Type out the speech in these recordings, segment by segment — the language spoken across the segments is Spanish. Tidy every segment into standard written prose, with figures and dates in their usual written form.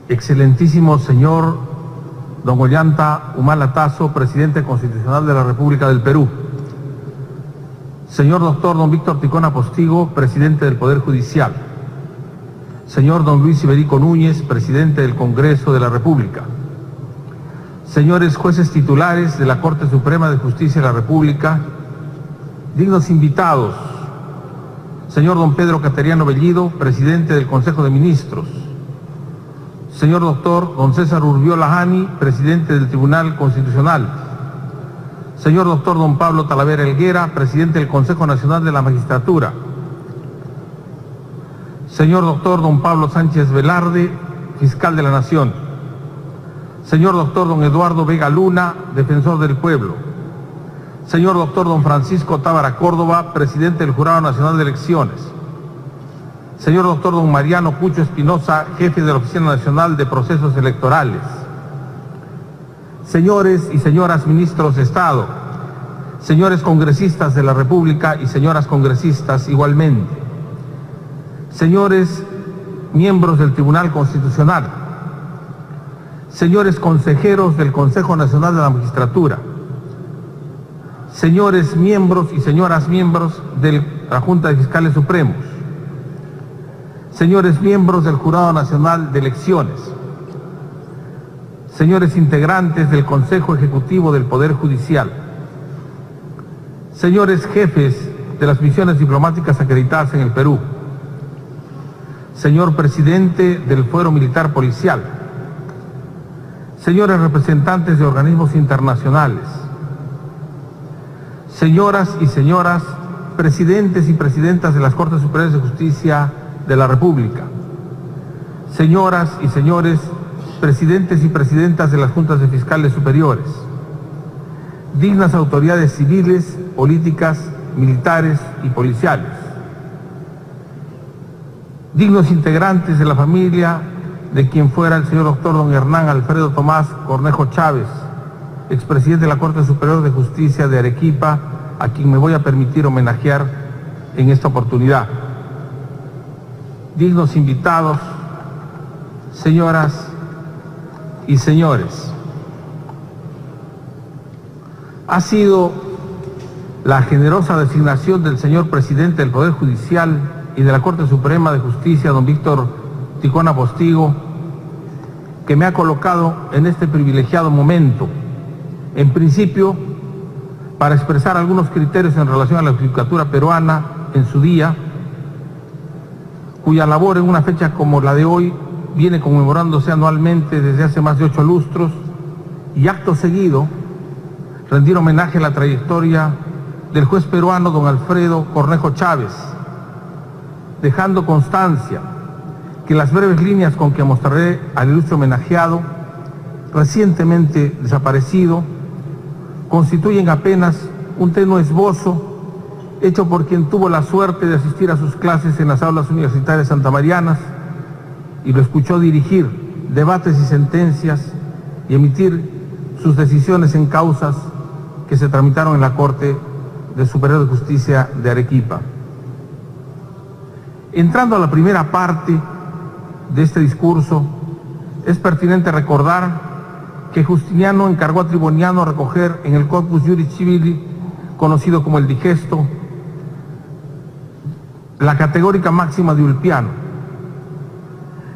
Excelentísimo señor don Ollanta Humala Tasso, presidente constitucional de la República del Perú. Señor doctor don Víctor Ticona Postigo, presidente del Poder Judicial. Señor don Luis Iberico Núñez, presidente del Congreso de la República. Señores jueces titulares de la Corte Suprema de Justicia de la República, dignos invitados, señor don Pedro Cateriano Bellido, presidente del Consejo de Ministros. Señor doctor don César Urbiola Jani, presidente del Tribunal Constitucional. Señor doctor don Pablo Talavera Helguera, presidente del Consejo Nacional de la Magistratura. Señor doctor don Pablo Sánchez Velarde, fiscal de la Nación. Señor doctor don Eduardo Vega Luna, defensor del pueblo. Señor doctor don Francisco Tábara Córdoba, presidente del Jurado Nacional de Elecciones. Señor doctor don Mariano Pucho Espinosa, jefe de la Oficina Nacional de Procesos Electorales. Señores y señoras ministros de Estado, señores congresistas de la República y señoras congresistas igualmente. Señores miembros del Tribunal Constitucional. Señores consejeros del Consejo Nacional de la Magistratura. Señores miembros y señoras miembros de la Junta de Fiscales Supremos. Señores miembros del Jurado Nacional de Elecciones. Señores integrantes del Consejo Ejecutivo del Poder Judicial. Señores jefes de las misiones diplomáticas acreditadas en el Perú. Señor presidente del Fuero Militar Policial. Señores representantes de organismos internacionales. Señoras y señoras presidentes y presidentas de las Cortes Superiores de Justicia de la República. Señoras y señores presidentes y presidentas de las Juntas de Fiscales Superiores. Dignas autoridades civiles, políticas, militares y policiales. Dignos integrantes de la familia de quien fuera el señor doctor don Hernán Alfredo Tomás Cornejo Chávez, expresidente de la Corte Superior de Justicia de Arequipa, a quien me voy a permitir homenajear en esta oportunidad. Dignos invitados, señoras y señores, ha sido la generosa designación del señor presidente del Poder Judicial y de la Corte Suprema de Justicia, don Víctor Ticona Postigo, que me ha colocado en este privilegiado momento, en principio, para expresar algunos criterios en relación a la judicatura peruana en su día, cuya labor en una fecha como la de hoy viene conmemorándose anualmente desde hace más de 8 lustros, y acto seguido rendir homenaje a la trayectoria del juez peruano don Alfredo Cornejo Chávez, dejando constancia que las breves líneas con que mostraré al ilustre homenajeado, recientemente desaparecido, constituyen apenas un tenue esbozo hecho por quien tuvo la suerte de asistir a sus clases en las aulas universitarias santamarianas y lo escuchó dirigir debates y sentencias y emitir sus decisiones en causas que se tramitaron en la Corte Superior de Justicia de Arequipa. Entrando a la primera parte de este discurso, es pertinente recordar que Justiniano encargó a Triboniano recoger en el Corpus Juris Civili, conocido como el Digesto, la categórica máxima de Ulpiano: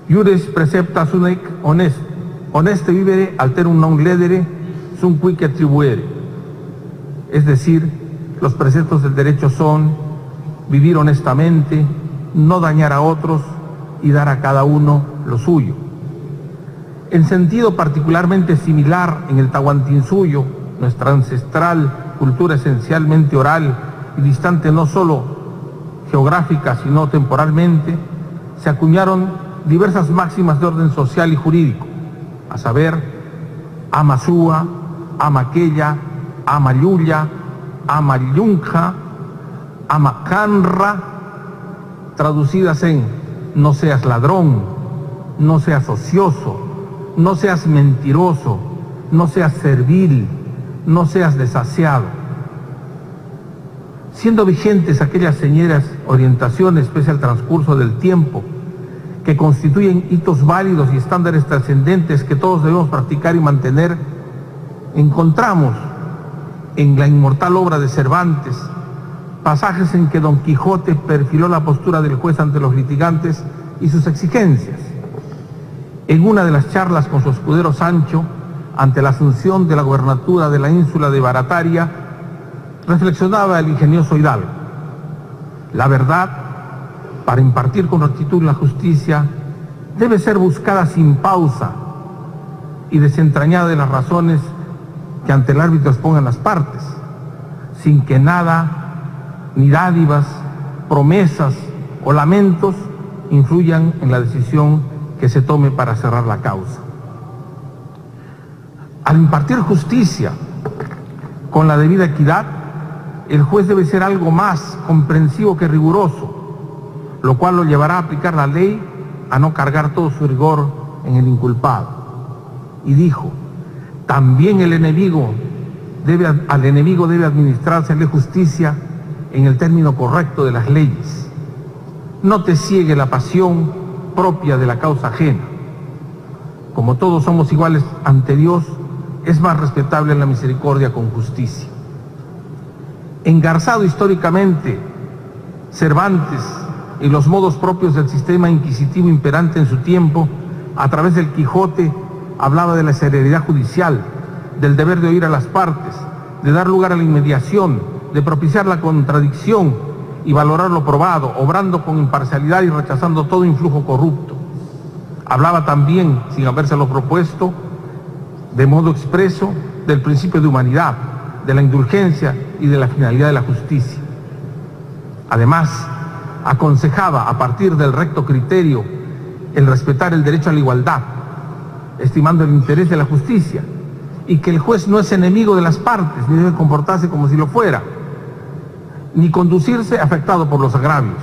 Iures precepta sunt honeste vivere alterum non ledere sunt quic attribuere. Es decir, los preceptos del derecho son vivir honestamente, no dañar a otros y dar a cada uno lo suyo. En sentido particularmente similar, en el Tahuantinsuyo, nuestra ancestral cultura esencialmente oral y distante no solo geográfica sino temporalmente, se acuñaron diversas máximas de orden social y jurídico, a saber, ama sua, ama aquella, ama yuya, ama yunja, ama canra, traducidas en: no seas ladrón, no seas ocioso, no seas mentiroso, no seas servil, no seas desasiado. Siendo vigentes aquellas señeras orientaciones pese al transcurso del tiempo, que que constituyen hitos válidos y estándares trascendentes que todos debemos practicar y mantener, encontramos en la inmortal obra de Cervantes pasajes en que Don Quijote perfiló la postura del juez ante los litigantes y sus exigencias. En una de las charlas con su escudero Sancho, ante la asunción de la gobernatura de la ínsula de Barataria, reflexionaba el ingenioso hidalgo: la verdad, para impartir con rectitud la justicia, debe ser buscada sin pausa y desentrañada de las razones que ante el árbitro expongan las partes, sin que nada, ni dádivas, promesas o lamentos influyan en la decisión que se tome para cerrar la causa. Al impartir justicia con la debida equidad, el juez debe ser algo más comprensivo que riguroso, lo cual lo llevará a aplicar la ley, a no cargar todo su rigor en el inculpado. Y dijo: también al enemigo debe administrársele justicia en el término correcto de las leyes. No te ciegue la pasión propia de la causa ajena. Como todos somos iguales ante Dios, es más respetable la misericordia con justicia. Engarzado históricamente, Cervantes y los modos propios del sistema inquisitivo imperante en su tiempo, a través del Quijote, hablaba de la celeridad judicial, del deber de oír a las partes, de dar lugar a la inmediación, de propiciar la contradicción y valorar lo probado, obrando con imparcialidad y rechazando todo influjo corrupto. Hablaba también, sin habérselo propuesto, de modo expreso, del principio de humanidad, de la indulgencia y de la finalidad de la justicia. Además, aconsejaba, a partir del recto criterio, el respetar el derecho a la igualdad, estimando el interés de la justicia, y que el juez no es enemigo de las partes, ni debe comportarse como si lo fuera, ni conducirse afectado por los agravios,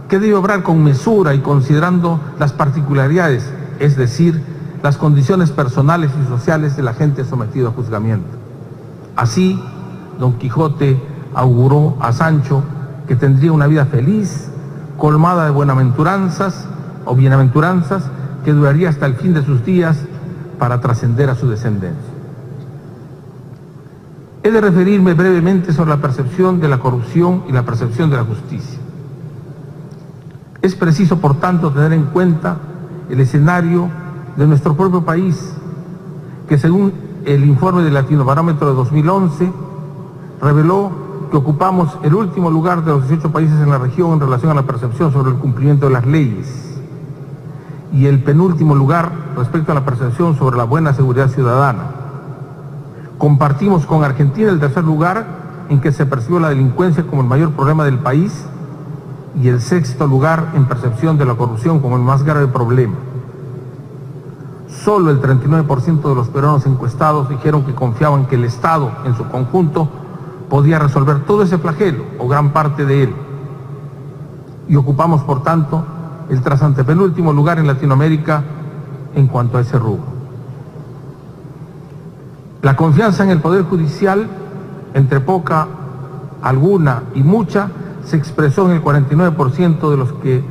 que debe obrar con mesura y considerando las particularidades, es decir, las condiciones personales y sociales del agente sometido a juzgamiento. Así, Don Quijote auguró a Sancho que tendría una vida feliz, colmada de bienaventuranzas, que duraría hasta el fin de sus días para trascender a su descendencia. He de referirme brevemente sobre la percepción de la corrupción y la percepción de la justicia. Es preciso, por tanto, tener en cuenta el escenario de nuestro propio país, que según el informe del Latinobarómetro de 2011, reveló que ocupamos el último lugar de los 18 países en la región en relación a la percepción sobre el cumplimiento de las leyes, y el penúltimo lugar respecto a la percepción sobre la buena seguridad ciudadana. Compartimos con Argentina el tercer lugar en que se percibió la delincuencia como el mayor problema del país, y el sexto lugar en percepción de la corrupción como el más grave problema. Solo el 39% de los peruanos encuestados dijeron que confiaban que el Estado en su conjunto podía resolver todo ese flagelo o gran parte de él. Y ocupamos, por tanto, el trasantepenúltimo lugar en Latinoamérica en cuanto a ese rubro. La confianza en el Poder Judicial, entre poca, alguna y mucha, se expresó en el 49% de los que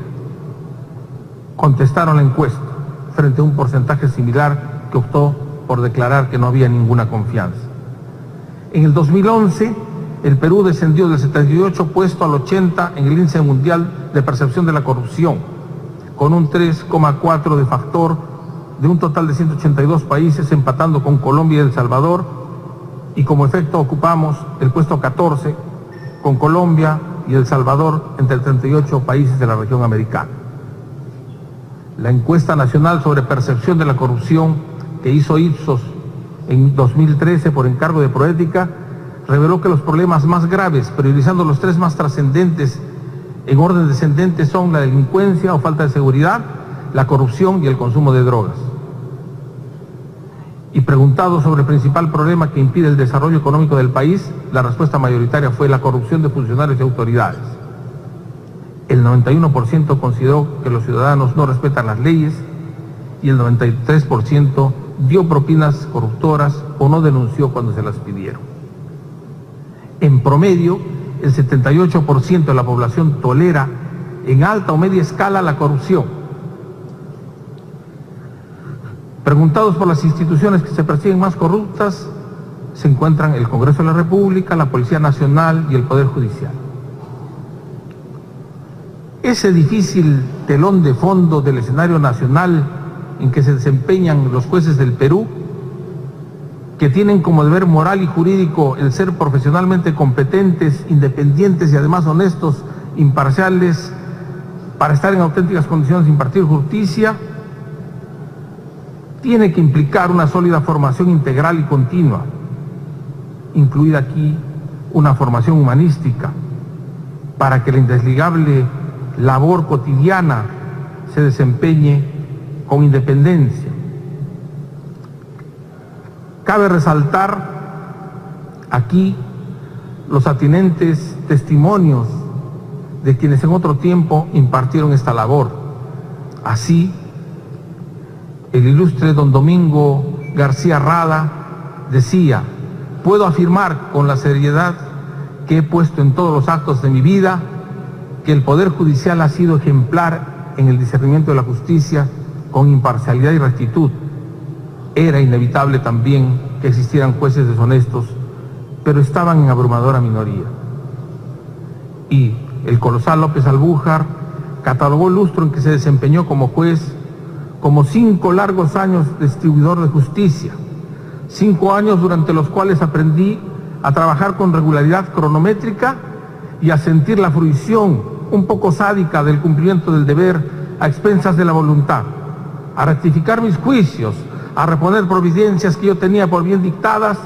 contestaron la encuesta, frente a un porcentaje similar que optó por declarar que no había ninguna confianza. En el 2011, el Perú descendió del 78 puesto al 80 en el índice mundial de percepción de la corrupción, con un 3,4 de factor de un total de 182 países, empatando con Colombia y El Salvador, y como efecto ocupamos el puesto 14 con Colombia y El Salvador entre 38 países de la región americana. La encuesta nacional sobre percepción de la corrupción que hizo Ipsos en 2013 por encargo de Proética reveló que los problemas más graves, priorizando los tres más trascendentes en orden descendente, son la delincuencia o falta de seguridad, la corrupción y el consumo de drogas. Y preguntado sobre el principal problema que impide el desarrollo económico del país, la respuesta mayoritaria fue la corrupción de funcionarios y autoridades. El 91% consideró que los ciudadanos no respetan las leyes y el 93% dio propinas corruptoras o no denunció cuando se las pidieron. En promedio, el 78% de la población tolera en alta o media escala la corrupción Preguntados por las instituciones que se persiguen más corruptas, se encuentran el Congreso de la República, la Policía Nacional y el Poder Judicial. Ese difícil telón de fondo del escenario nacional en que se desempeñan los jueces del Perú, que tienen como deber moral y jurídico el ser profesionalmente competentes, independientes y además honestos, imparciales, para estar en auténticas condiciones de impartir justicia, tiene que implicar una sólida formación integral y continua, incluida aquí una formación humanística, para que la indesligable labor cotidiana se desempeñe con independencia. Cabe resaltar aquí los atinentes testimonios de quienes en otro tiempo impartieron esta labor. Así, el ilustre don Domingo García Rada decía: puedo afirmar con la seriedad que he puesto en todos los actos de mi vida que el Poder Judicial ha sido ejemplar en el discernimiento de la justicia con imparcialidad y rectitud. Era inevitable también que existieran jueces deshonestos, pero estaban en abrumadora minoría. Y el colosal López Albújar catalogó el lustro en que se desempeñó como juez como 5 largos años de distribuidor de justicia, 5 años durante los cuales aprendí a trabajar con regularidad cronométrica y a sentir la fruición un poco sádica del cumplimiento del deber a expensas de la voluntad, a rectificar mis juicios, a reponer providencias que yo tenía por bien dictadas,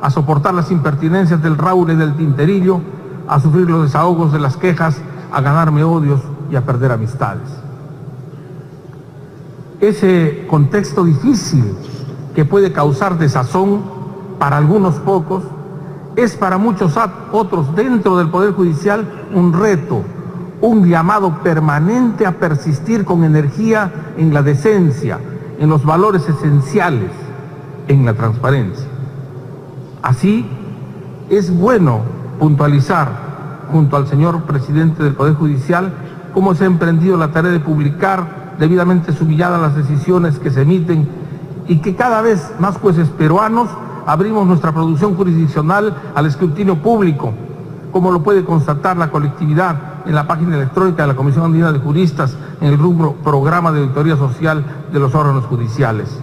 a soportar las impertinencias del raúl y del tinterillo, a sufrir los desahogos de las quejas, a ganarme odios y a perder amistades. Ese contexto difícil que puede causar desazón para algunos pocos, es para muchos otros dentro del Poder Judicial un reto, un llamado permanente a persistir con energía en la decencia, en los valores esenciales, en la transparencia. Así, es bueno puntualizar junto al señor presidente del Poder Judicial cómo se ha emprendido la tarea de publicar debidamente sumilladas las decisiones que se emiten y que cada vez más jueces peruanos abrimos nuestra producción jurisdiccional al escrutinio público, como lo puede constatar la colectividad en la página electrónica de la Comisión Andina de Juristas en el rubro Programa de Auditoría Social de los órganos judiciales.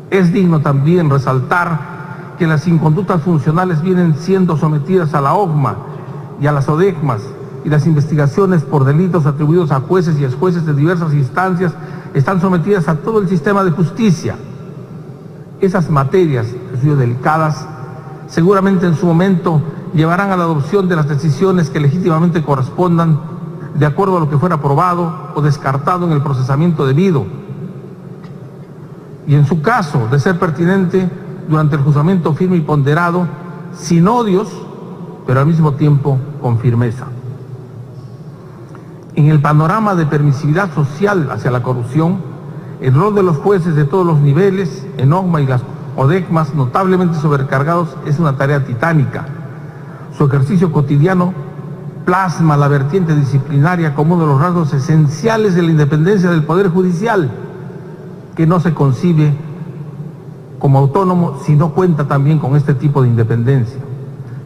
Es digno también resaltar que las inconductas funcionales vienen siendo sometidas a la OGMA y a las ODECMAS, y las investigaciones por delitos atribuidos a jueces y exjueces de diversas instancias están sometidas a todo el sistema de justicia. Esas materias, que son delicadas, seguramente en su momento llevarán a la adopción de las decisiones que legítimamente correspondan de acuerdo a lo que fuera aprobado o descartado en el procesamiento debido. Y en su caso, de ser pertinente, durante el juzgamiento firme y ponderado, sin odios, pero al mismo tiempo con firmeza. En el panorama de permisividad social hacia la corrupción, el rol de los jueces de todos los niveles, en OGMA y las ODECMAS, notablemente sobrecargados, es una tarea titánica. Su ejercicio cotidiano plasma la vertiente disciplinaria como uno de los rasgos esenciales de la independencia del Poder Judicial, que no se concibe como autónomo si no cuenta también con este tipo de independencia.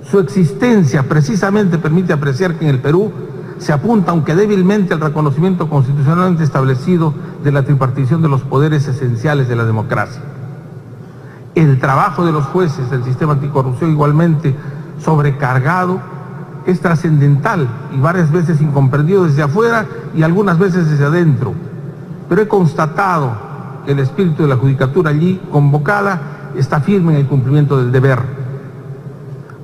Su existencia precisamente permite apreciar que en el Perú se apunta, aunque débilmente, al reconocimiento constitucionalmente establecido de la tripartición de los poderes esenciales de la democracia. El trabajo de los jueces del sistema anticorrupción, igualmente sobrecargado, es trascendental y varias veces incomprendido desde afuera y algunas veces desde adentro. Pero he constatado que el espíritu de la judicatura allí convocada está firme en el cumplimiento del deber.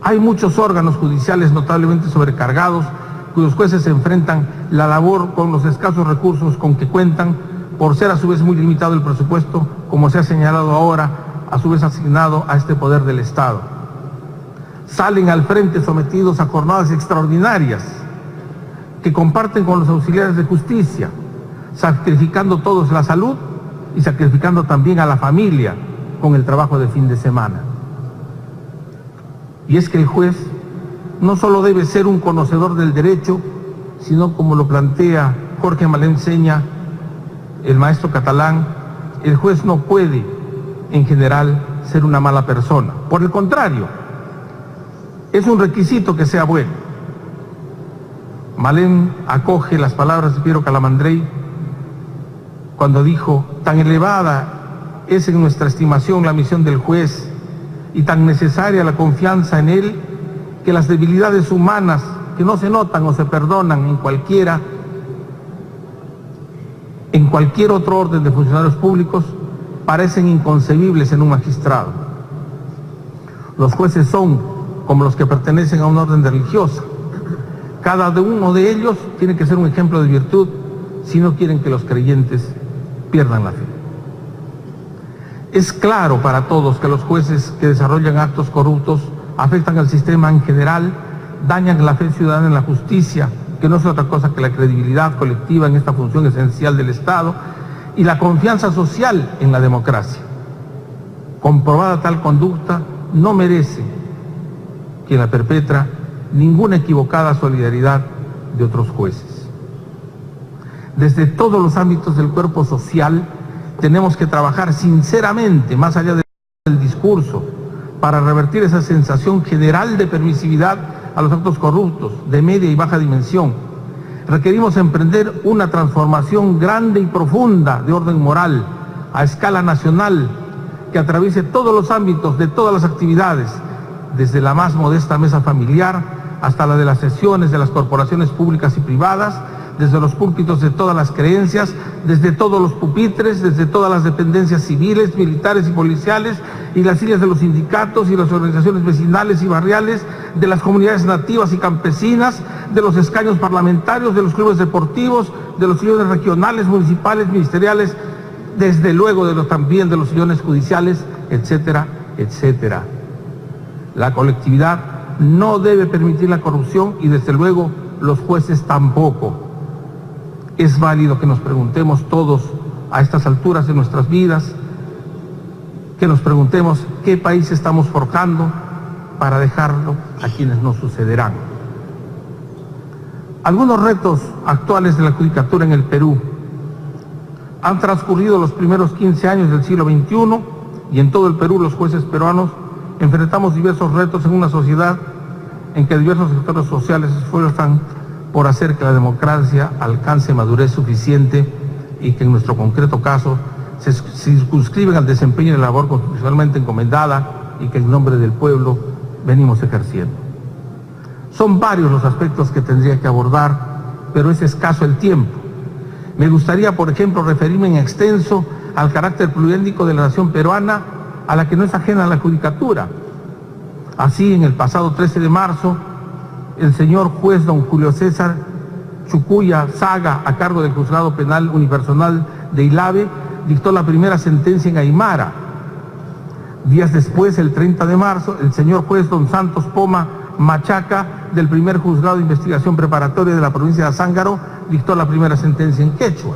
Hay muchos órganos judiciales notablemente sobrecargados, cuyos jueces enfrentan la labor con los escasos recursos con que cuentan, por ser a su vez muy limitado el presupuesto, como se ha señalado ahora, a su vez asignado a este poder del Estado. Salen al frente sometidos a jornadas extraordinarias que comparten con los auxiliares de justicia, sacrificando todos la salud y sacrificando también a la familia con el trabajo de fin de semana. Y es que el juez no solo debe ser un conocedor del derecho, sino, como lo plantea Jorge Malenseña, el maestro catalán, el juez no puede en general, ser una mala persona. Por el contrario, es un requisito que sea bueno. Malén acoge las palabras de Piero Calamandrei cuando dijo: tan elevada es en nuestra estimación la misión del juez y tan necesaria la confianza en él, que las debilidades humanas que no se notan o se perdonan en cualquier otro orden de funcionarios públicos parecen inconcebibles en un magistrado. Los jueces son como los que pertenecen a una orden religiosa. Cada uno de ellos tiene que ser un ejemplo de virtud si no quieren que los creyentes pierdan la fe. Es claro para todos que los jueces que desarrollan actos corruptos afectan al sistema en general, dañan la fe ciudadana en la justicia, que no es otra cosa que la credibilidad colectiva en esta función esencial del Estado, y la confianza social en la democracia. Comprobada tal conducta, no merece quien la perpetra ninguna equivocada solidaridad de otros jueces. Desde todos los ámbitos del cuerpo social tenemos que trabajar sinceramente, más allá del discurso, para revertir esa sensación general de permisividad a los actos corruptos de media y baja dimensión. Requerimos emprender una transformación grande y profunda de orden moral a escala nacional que atraviese todos los ámbitos de todas las actividades, desde la más modesta mesa familiar hasta la de las sesiones de las corporaciones públicas y privadas, desde los púlpitos de todas las creencias, desde todos los pupitres, desde todas las dependencias civiles, militares y policiales, y las sillas de los sindicatos y las organizaciones vecinales y barriales, de las comunidades nativas y campesinas, de los escaños parlamentarios, de los clubes deportivos, de los sillones regionales, municipales, ministeriales, desde luego también de los sillones judiciales, etcétera, etcétera. La colectividad no debe permitir la corrupción y desde luego los jueces tampoco. Es válido que nos preguntemos todos a estas alturas de nuestras vidas, que nos preguntemos qué país estamos forjando para dejarlo a quienes nos sucederán. Algunos retos actuales de la judicatura en el Perú. Han transcurrido los primeros 15 años del siglo XXI y en todo el Perú los jueces peruanos enfrentamos diversos retos en una sociedad en que diversos sectores sociales se esfuerzan por hacer que la democracia alcance madurez suficiente y que en nuestro concreto caso se circunscriben al desempeño de la labor constitucionalmente encomendada y que en nombre del pueblo venimos ejerciendo. Son varios los aspectos que tendría que abordar, pero es escaso el tiempo. Me gustaría, por ejemplo, referirme en extenso al carácter plurétnico de la nación peruana, a la que no es ajena la judicatura. Así, en el pasado 13 de marzo, el señor juez don Julio César Chucuya Saga, a cargo del Juzgado Penal Unipersonal de Ilave, dictó la primera sentencia en Aymara. Días después, el 30 de marzo, el señor juez don Santos Poma Machaca, del primer juzgado de investigación preparatoria de la provincia de Azángaro, dictó la primera sentencia en quechua.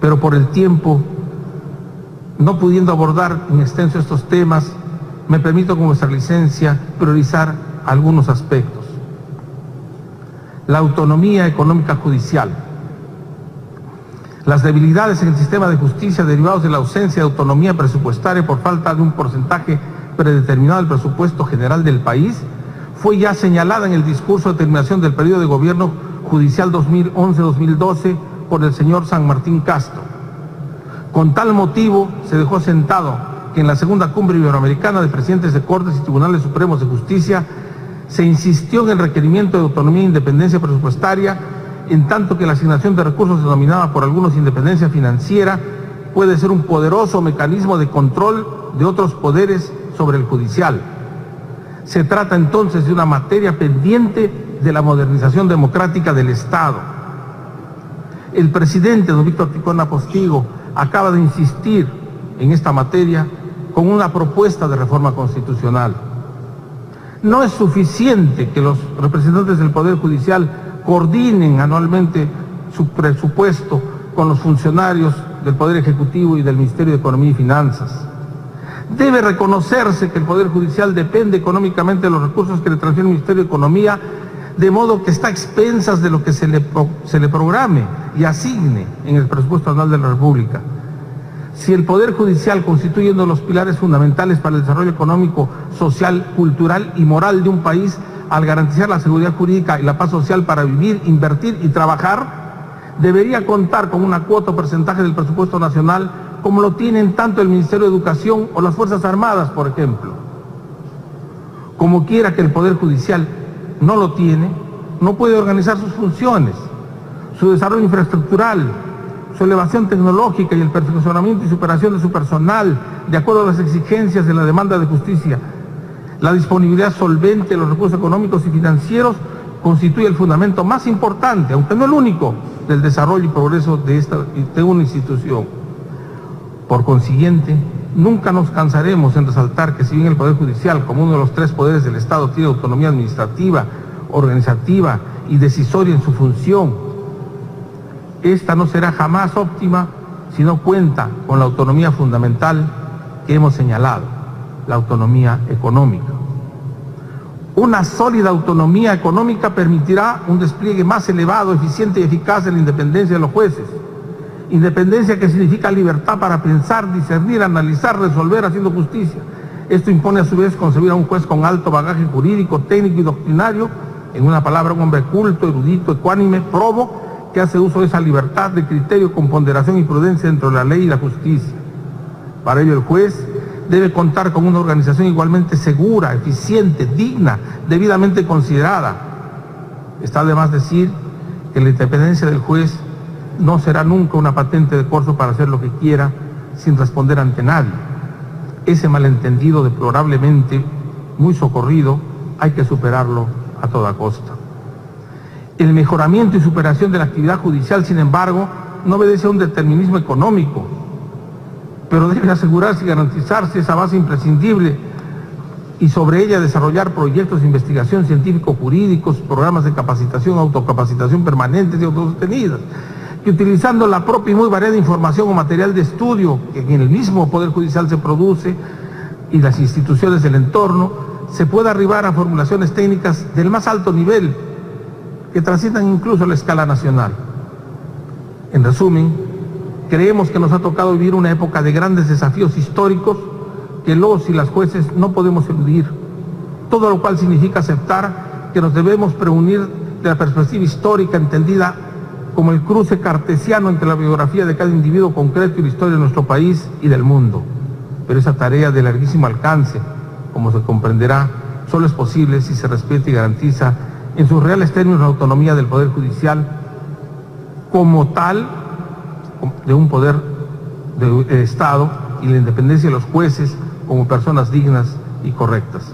Pero por el tiempo, no pudiendo abordar en extenso estos temas, me permito con vuestra licencia priorizar algunos aspectos. La autonomía económica judicial. Las debilidades en el sistema de justicia derivados de la ausencia de autonomía presupuestaria por falta de un porcentaje predeterminado del presupuesto general del país fue ya señalada en el discurso de terminación del periodo de gobierno judicial 2011-2012 por el señor San Martín Castro. Con tal motivo se dejó sentado que en la segunda cumbre iberoamericana de presidentes de Cortes y Tribunales Supremos de Justicia se insistió en el requerimiento de autonomía e independencia presupuestaria, en tanto que la asignación de recursos denominada por algunos independencia financiera puede ser un poderoso mecanismo de control de otros poderes sobre el judicial. Se trata entonces de una materia pendiente de la modernización democrática del Estado. El presidente don Víctor Ticona Postigo acaba de insistir en esta materia con una propuesta de reforma constitucional. No es suficiente que los representantes del Poder Judicial coordinen anualmente su presupuesto con los funcionarios del Poder Ejecutivo y del Ministerio de Economía y Finanzas. Debe reconocerse que el Poder Judicial depende económicamente de los recursos que le transfiere el Ministerio de Economía, de modo que está a expensas de lo que se le programe y asigne en el presupuesto anual de la República. Si el Poder Judicial constituye uno de los pilares fundamentales para el desarrollo económico, social, cultural y moral de un país, al garantizar la seguridad jurídica y la paz social para vivir, invertir y trabajar, debería contar con una cuota o porcentaje del presupuesto nacional, como lo tienen tanto el Ministerio de Educación o las Fuerzas Armadas, por ejemplo. Como quiera que el Poder Judicial no lo tiene, no puede organizar sus funciones, su desarrollo infraestructural, su elevación tecnológica y el perfeccionamiento y superación de su personal, de acuerdo a las exigencias de la demanda de justicia. La disponibilidad solvente de los recursos económicos y financieros constituye el fundamento más importante, aunque no el único, del desarrollo y progreso de una institución. Por consiguiente, nunca nos cansaremos en resaltar que si bien el Poder Judicial, como uno de los tres poderes del Estado, tiene autonomía administrativa, organizativa y decisoria en su función, esta no será jamás óptima si no cuenta con la autonomía fundamental que hemos señalado, la autonomía económica. Una sólida autonomía económica permitirá un despliegue más elevado, eficiente y eficaz de la independencia de los jueces. Independencia que significa libertad para pensar, discernir, analizar, resolver haciendo justicia. Esto impone a su vez concebir a un juez con alto bagaje jurídico, técnico y doctrinario, en una palabra, un hombre culto, erudito, ecuánime, probo, que hace uso de esa libertad de criterio con ponderación y prudencia dentro de la ley y la justicia. Para ello el juez debe contar con una organización igualmente segura, eficiente, digna, debidamente considerada. Está de más decir que la independencia del juez no será nunca una patente de corso para hacer lo que quiera sin responder ante nadie. Ese malentendido deplorablemente muy socorrido hay que superarlo a toda costa. El mejoramiento y superación de la actividad judicial, sin embargo, no obedece a un determinismo económico, pero debe asegurarse y garantizarse esa base imprescindible y sobre ella desarrollar proyectos de investigación científico-jurídicos, programas de capacitación, autocapacitación permanentes y autosostenidas, que utilizando la propia y muy variada información o material de estudio que en el mismo Poder Judicial se produce y las instituciones del entorno, se pueda arribar a formulaciones técnicas del más alto nivel, que trasciendan incluso la escala nacional. En resumen, creemos que nos ha tocado vivir una época de grandes desafíos históricos que los y las jueces no podemos eludir, todo lo cual significa aceptar que nos debemos preunir de la perspectiva histórica entendida como el cruce cartesiano entre la biografía de cada individuo concreto y la historia de nuestro país y del mundo. Pero esa tarea de larguísimo alcance, como se comprenderá, solo es posible si se respeta y garantiza en sus reales términos la autonomía del Poder Judicial como tal de un poder de Estado y la independencia de los jueces como personas dignas y correctas.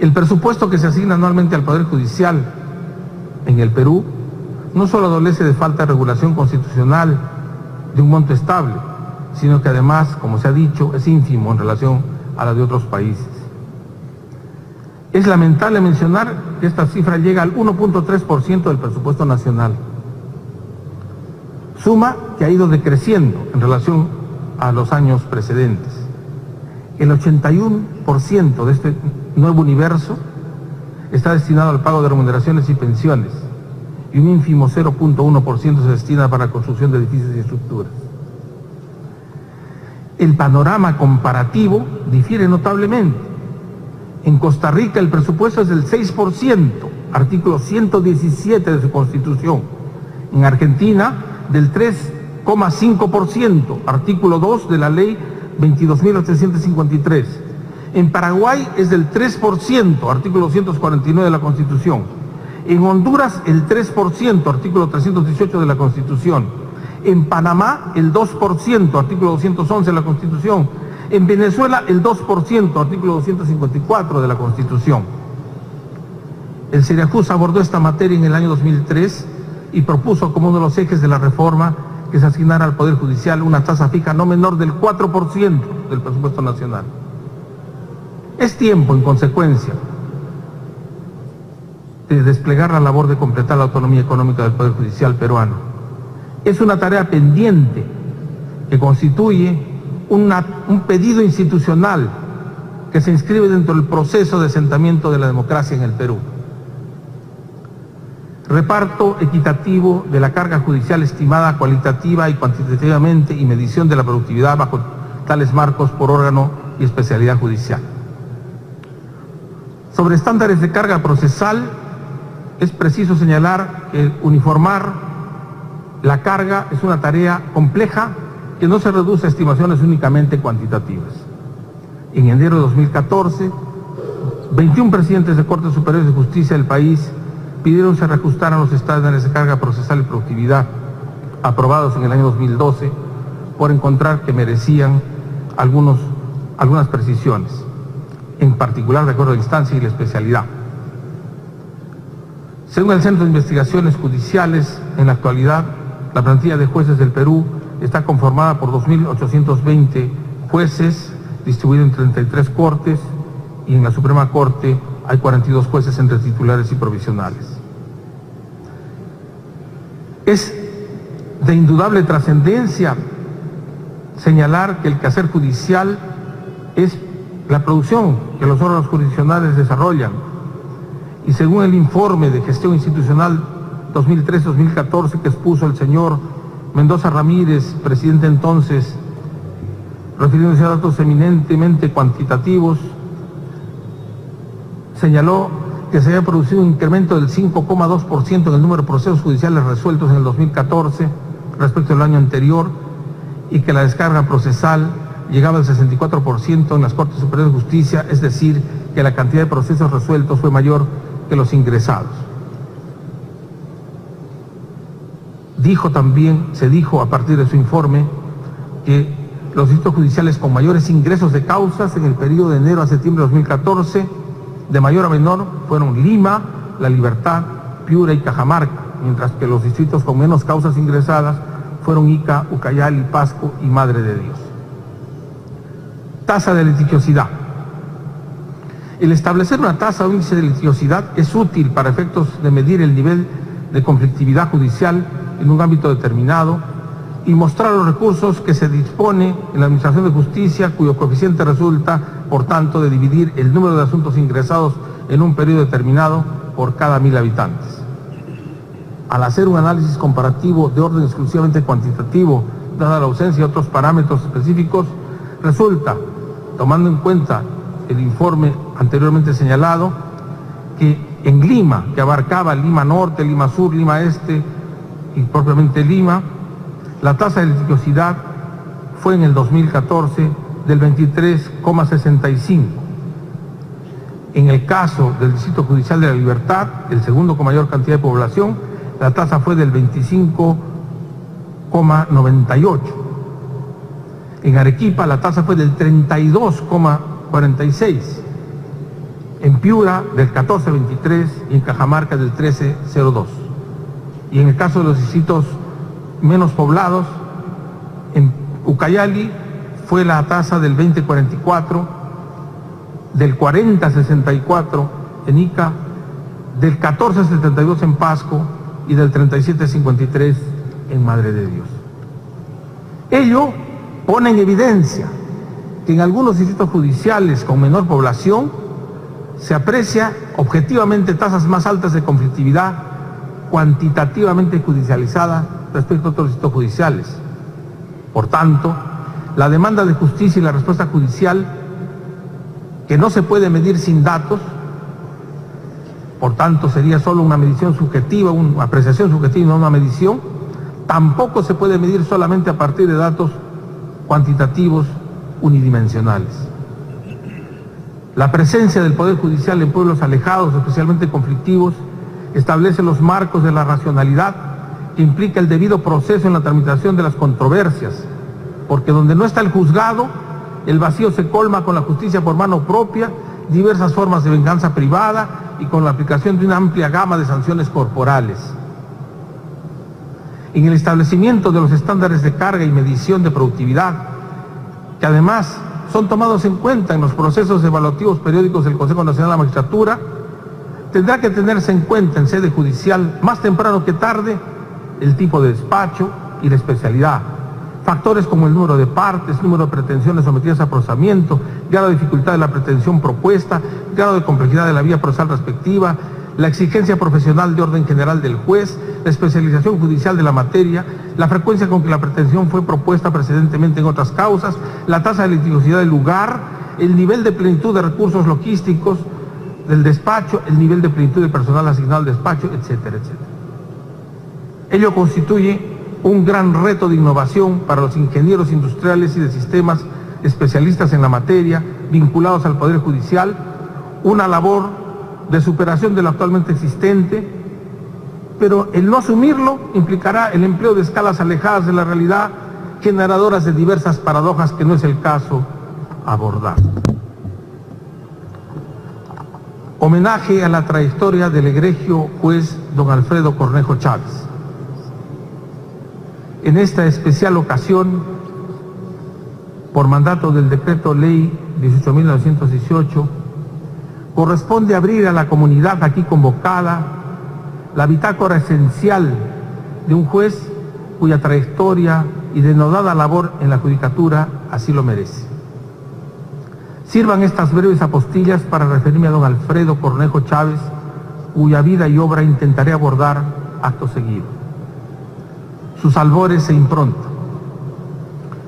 El presupuesto que se asigna anualmente al Poder Judicial en el Perú no solo adolece de falta de regulación constitucional de un monto estable, sino que además, como se ha dicho, es ínfimo en relación a la de otros países. Es lamentable mencionar que esta cifra llega al 1.3% del presupuesto nacional, suma que ha ido decreciendo en relación a los años precedentes. El 81% de este nuevo universo está destinado al pago de remuneraciones y pensiones, y un ínfimo 0.1% se destina para la construcción de edificios y estructuras. El panorama comparativo difiere notablemente. En Costa Rica el presupuesto es del 6%, artículo 117 de su Constitución. En Argentina, del 3,5%, artículo 2 de la Ley 22.853. En Paraguay es del 3%, artículo 249 de la Constitución. En Honduras el 3%, artículo 318 de la Constitución. En Panamá el 2%, artículo 211 de la Constitución. En Venezuela el 2%, artículo 254 de la Constitución. El CEREAJUS abordó esta materia en el año 2003 y propuso como uno de los ejes de la reforma que se asignara al Poder Judicial una tasa fija no menor del 4% del presupuesto nacional. Es tiempo, en consecuencia, de desplegar la labor de completar la autonomía económica del Poder Judicial peruano. Es una tarea pendiente que constituye un pedido institucional que se inscribe dentro del proceso de asentamiento de la democracia en el Perú. reparto equitativo de la carga judicial estimada cualitativa y cuantitativamente y medición de la productividad bajo tales marcos por órgano y especialidad judicial. Sobre estándares de carga procesal, es preciso señalar que uniformar la carga es una tarea compleja que no se reduce a estimaciones únicamente cuantitativas. En enero de 2014, 21 presidentes de Cortes Superiores de Justicia del país pidieron se reajustaran los estándares de carga procesal y productividad aprobados en el año 2012 por encontrar que merecían algunas precisiones, en particular de acuerdo a la instancia y la especialidad. Según el Centro de Investigaciones Judiciales, en la actualidad, la plantilla de jueces del Perú está conformada por 2.820 jueces distribuidos en 33 cortes y en la Suprema Corte hay 42 jueces entre titulares y provisionales. Es de indudable trascendencia señalar que el quehacer judicial es la producción que los órganos jurisdiccionales desarrollan y según el informe de gestión institucional 2013-2014 que expuso el señor Mendoza Ramírez, presidente entonces, refiriéndose a datos eminentemente cuantitativos, señaló que se había producido un incremento del 5,2% en el número de procesos judiciales resueltos en el 2014 respecto al año anterior y que la descarga procesal llegaba al 64% en las Cortes Superiores de Justicia, es decir, que la cantidad de procesos resueltos fue mayor que los ingresados. Se dijo a partir de su informe que los distritos judiciales con mayores ingresos de causas en el periodo de enero a septiembre de 2014, de mayor a menor, fueron Lima, La Libertad, Piura y Cajamarca, mientras que los distritos con menos causas ingresadas fueron Ica, Ucayali, Pasco y Madre de Dios. Tasa de litigiosidad. El establecer una tasa o índice de litigiosidad es útil para efectos de medir el nivel de conflictividad judicial en un ámbito determinado y mostrar los recursos que se dispone en la Administración de Justicia, cuyo coeficiente resulta, por tanto, de dividir el número de asuntos ingresados en un periodo determinado por cada 1000 habitantes. Al hacer un análisis comparativo de orden exclusivamente cuantitativo, dada la ausencia de otros parámetros específicos, resulta, tomando en cuenta el informe anteriormente señalado, que en Lima, que abarcaba Lima Norte, Lima Sur, Lima Este y propiamente Lima, la tasa de litigiosidad fue en el 2014 del 23,65. En el caso del Distrito Judicial de La Libertad, el segundo con mayor cantidad de población, la tasa fue del 25,98. En Arequipa la tasa fue del 32,46. En Piura del 14,23 y en Cajamarca del 13,02. Y en el caso de los distritos menos poblados, en Ucayali fue la tasa del 20,44, del 40,64 en Ica, del 14,72 en Pasco y del 37,53 en Madre de Dios. Ello pone en evidencia que en algunos distritos judiciales con menor población se aprecia objetivamente tasas más altas de conflictividad cuantitativamente judicializada respecto a otros distritos judiciales. Por tanto, la demanda de justicia y la respuesta judicial, que no se puede medir sin datos, por tanto sería solo una medición subjetiva, una apreciación subjetiva y no una medición, tampoco se puede medir solamente a partir de datos cuantitativos unidimensionales. La presencia del Poder Judicial en pueblos alejados, especialmente conflictivos, establece los marcos de la racionalidad que implica el debido proceso en la tramitación de las controversias, porque donde no está el juzgado, el vacío se colma con la justicia por mano propia, diversas formas de venganza privada y con la aplicación de una amplia gama de sanciones corporales. En el establecimiento de los estándares de carga y medición de productividad, que además son tomados en cuenta en los procesos evaluativos periódicos del Consejo Nacional de la Magistratura, tendrá que tenerse en cuenta en sede judicial, más temprano que tarde, el tipo de despacho y la especialidad. Factores como el número de partes, número de pretensiones sometidas a procesamiento, grado de dificultad de la pretensión propuesta, grado de complejidad de la vía procesal respectiva, la exigencia profesional de orden general del juez, la especialización judicial de la materia, la frecuencia con que la pretensión fue propuesta precedentemente en otras causas, la tasa de litigiosidad del lugar, el nivel de plenitud de recursos logísticos del despacho, el nivel de plenitud de personal asignado al despacho, etcétera, etcétera. Ello constituye un gran reto de innovación para los ingenieros industriales y de sistemas especialistas en la materia, vinculados al Poder Judicial, una labor de superación de lo actualmente existente, pero el no asumirlo implicará el empleo de escalas alejadas de la realidad, generadoras de diversas paradojas que no es el caso abordar. Homenaje a la trayectoria del egregio juez don Alfredo Cornejo Chávez. En esta especial ocasión, por mandato del Decreto Ley 18.918, corresponde abrir a la comunidad aquí convocada la bitácora esencial de un juez cuya trayectoria y denodada labor en la judicatura así lo merece. Sirvan estas breves apostillas para referirme a don Alfredo Cornejo Chávez, cuya vida y obra intentaré abordar acto seguido. Sus albores e impronta.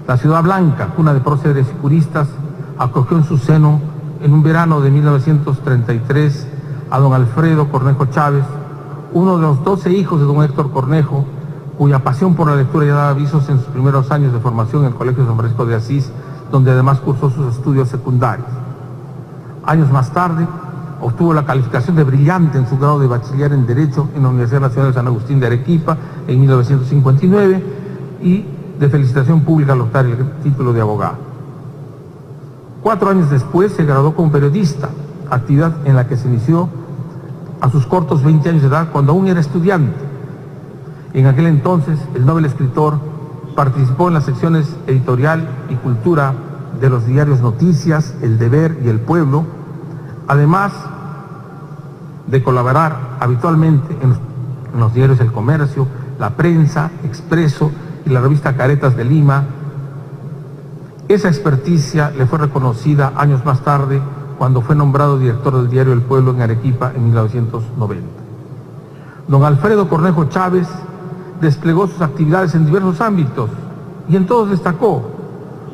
La Ciudad Blanca, cuna de próceres y juristas, acogió en su seno, en un verano de 1933, a don Alfredo Cornejo Chávez, uno de los 12 hijos de don Héctor Cornejo, cuya pasión por la lectura ya daba avisos en sus primeros años de formación en el Colegio San Francisco de Asís, donde además cursó sus estudios secundarios. Años más tarde, obtuvo la calificación de brillante en su grado de bachiller en Derecho en la Universidad Nacional de San Agustín de Arequipa en 1959 y de felicitación pública al obtener el título de abogado. 4 años después se graduó como periodista, actividad en la que se inició a sus cortos 20 años de edad cuando aún era estudiante. En aquel entonces, el novel escritor participó en las secciones editorial y cultura de los diarios Noticias, El Deber y El Pueblo, además de colaborar habitualmente en los diarios El Comercio, La Prensa, Expreso y la revista Caretas de Lima. Esa experticia le fue reconocida años más tarde cuando fue nombrado director del diario El Pueblo en Arequipa en 1990. Don Alfredo Cornejo Chávez desplegó sus actividades en diversos ámbitos y en todos destacó,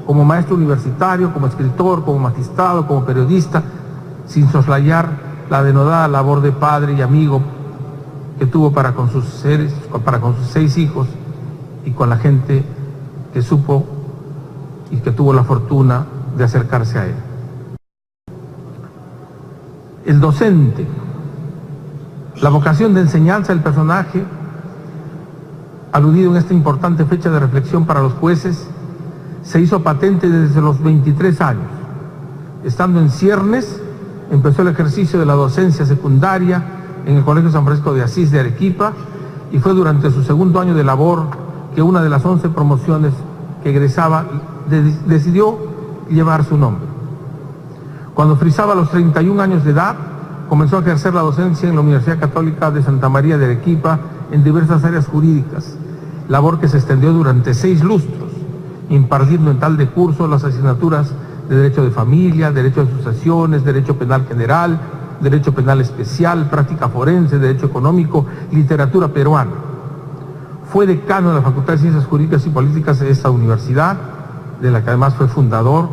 como maestro universitario, como escritor, como magistrado, como periodista, sin soslayar la denodada labor de padre y amigo que tuvo para con sus 6 hijos y con la gente que supo y que tuvo la fortuna de acercarse a él. El docente, la vocación de enseñanza del personaje, aludido en esta importante fecha de reflexión para los jueces, se hizo patente desde los 23 años. Estando en ciernes, empezó el ejercicio de la docencia secundaria en el Colegio San Francisco de Asís de Arequipa y fue durante su segundo año de labor que una de las 11 promociones que egresaba decidió llevar su nombre. Cuando frisaba los 31 años de edad, comenzó a ejercer la docencia en la Universidad Católica de Santa María de Arequipa en diversas áreas jurídicas, labor que se extendió durante 6 lustros, impartiendo en tal de curso las asignaturas de Derecho de Familia, Derecho de Sucesiones, Derecho Penal General, Derecho Penal Especial, Práctica Forense, Derecho Económico, Literatura Peruana. Fue decano de la Facultad de Ciencias Jurídicas y Políticas de esta universidad, de la que además fue fundador,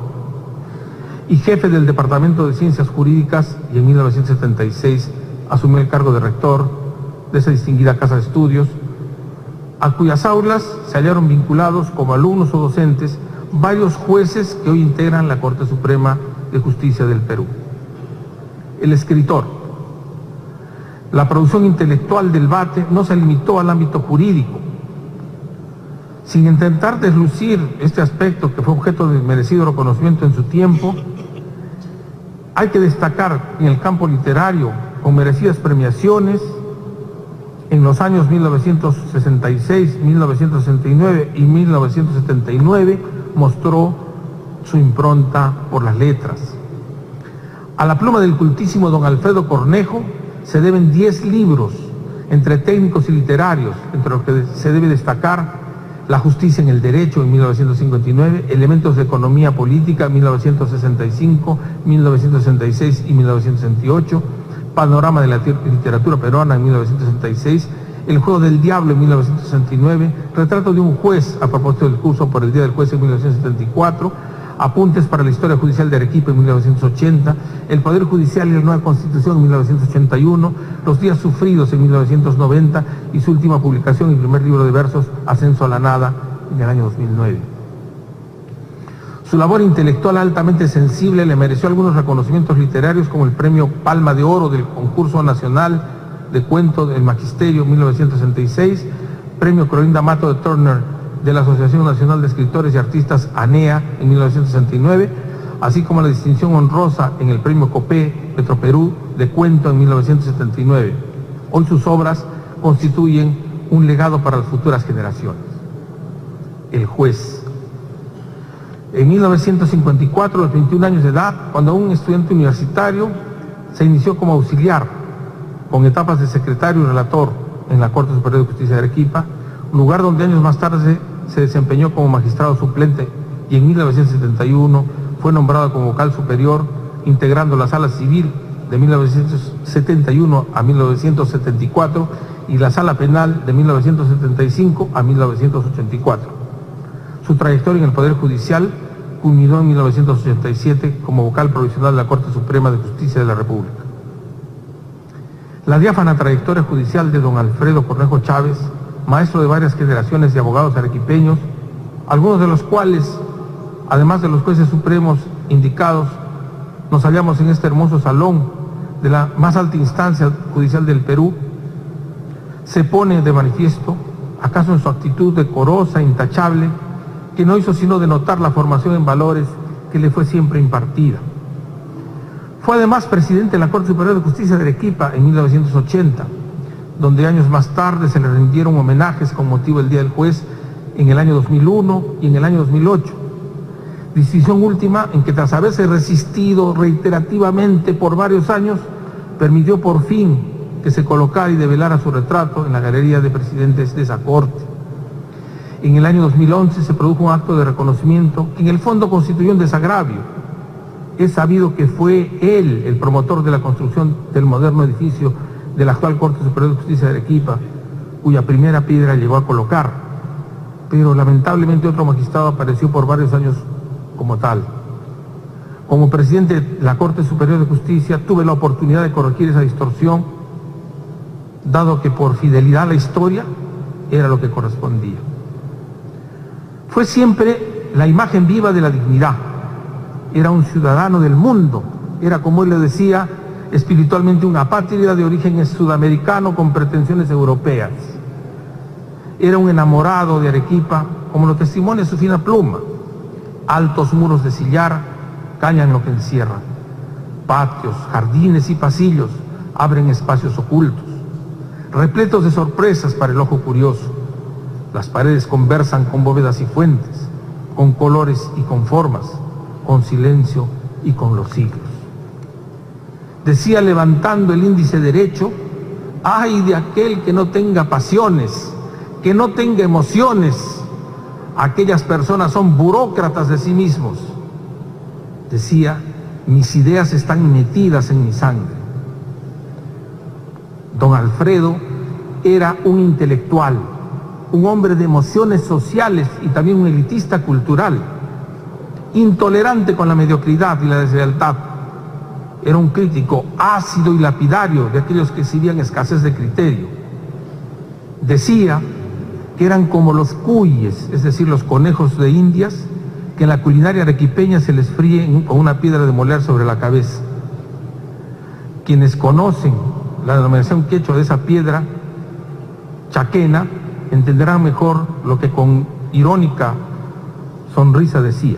y jefe del Departamento de Ciencias Jurídicas, y en 1976 asumió el cargo de rector de esa distinguida casa de estudios, a cuyas aulas se hallaron vinculados como alumnos o docentes varios jueces que hoy integran la Corte Suprema de Justicia del Perú. El escritor. La producción intelectual del Bate no se limitó al ámbito jurídico. Sin intentar deslucir este aspecto que fue objeto de merecido reconocimiento en su tiempo, hay que destacar en el campo literario, con merecidas premiaciones, en los años 1966, 1969 y 1979, mostró su impronta por las letras. A la pluma del cultísimo don Alfredo Cornejo se deben 10 libros, entre técnicos y literarios, entre los que se debe destacar La justicia en el derecho, en 1959, Elementos de economía política, 1965, 1966 y 1968, Panorama de la literatura peruana en 1966, El juego del diablo en 1969, Retrato de un juez a propósito del curso por el Día del Juez en 1974, Apuntes para la historia judicial de Arequipa en 1980, El Poder Judicial y la Nueva Constitución en 1981, Los días sufridos en 1990 y su última publicación, el primer libro de versos, Ascenso a la nada, en el año 2009. Su labor intelectual altamente sensible le mereció algunos reconocimientos literarios como el Premio Palma de Oro del Concurso Nacional de Cuento del Magisterio 1966, Premio Clorinda Mato de Turner de la Asociación Nacional de Escritores y Artistas ANEA en 1969, así como la distinción honrosa en el Premio Copé Petroperú de Cuento en 1979. Hoy sus obras constituyen un legado para las futuras generaciones. El juez. En 1954, a los 21 años de edad, cuando un estudiante universitario se inició como auxiliar, con etapas de secretario y relator en la Corte Superior de Justicia de Arequipa, lugar donde años más tarde se desempeñó como magistrado suplente y en 1971 fue nombrado como vocal superior, integrando la Sala Civil de 1971 a 1974 y la Sala Penal de 1975 a 1984. Su trayectoria en el Poder Judicial culminó en 1987 como vocal provisional de la Corte Suprema de Justicia de la República. La diáfana trayectoria judicial de don Alfredo Cornejo Chávez, maestro de varias generaciones de abogados arequipeños, algunos de los cuales, además de los jueces supremos indicados, nos hallamos en este hermoso salón de la más alta instancia judicial del Perú, se pone de manifiesto, acaso en su actitud decorosa, intachable, que no hizo sino denotar la formación en valores que le fue siempre impartida. Fue además presidente de la Corte Superior de Justicia de Arequipa en 1980, donde años más tarde se le rindieron homenajes con motivo del Día del Juez en el año 2001 y en el año 2008. Distinción última en que, tras haberse resistido reiterativamente por varios años, permitió por fin que se colocara y develara su retrato en la galería de presidentes de esa Corte. En el año 2011 se produjo un acto de reconocimiento que en el fondo constituyó un desagravio. Es sabido que fue él el promotor de la construcción del moderno edificio de la actual Corte Superior de Justicia de Arequipa, cuya primera piedra llegó a colocar, pero lamentablemente otro magistrado apareció por varios años como tal. Como presidente de la Corte Superior de Justicia tuve la oportunidad de corregir esa distorsión, dado que por fidelidad a la historia era lo que correspondía. Fue siempre la imagen viva de la dignidad. Era un ciudadano del mundo, era, como él le decía, espiritualmente una apátrida de origen sudamericano con pretensiones europeas. Era un enamorado de Arequipa, como lo testimonia su fina pluma. Altos muros de sillar cañan lo que encierran. Patios, jardines y pasillos abren espacios ocultos, repletos de sorpresas para el ojo curioso. Las paredes conversan con bóvedas y fuentes, con colores y con formas, con silencio y con los siglos. Decía, levantando el índice derecho: ay de aquel que no tenga pasiones, que no tenga emociones. Aquellas personas son burócratas de sí mismos. Decía, mis ideas están metidas en mi sangre. Don Alfredo era un intelectual, un hombre de emociones sociales y también un elitista cultural, intolerante con la mediocridad y la deslealtad. Era un crítico ácido y lapidario de aquellos que exhibían escasez de criterio. Decía que eran como los cuyes, es decir, los conejos de Indias, que en la culinaria arequipeña se les fríe con una piedra de moler sobre la cabeza. Quienes conocen la denominación quechua de esa piedra, chaquena, entenderán mejor lo que con irónica sonrisa decía: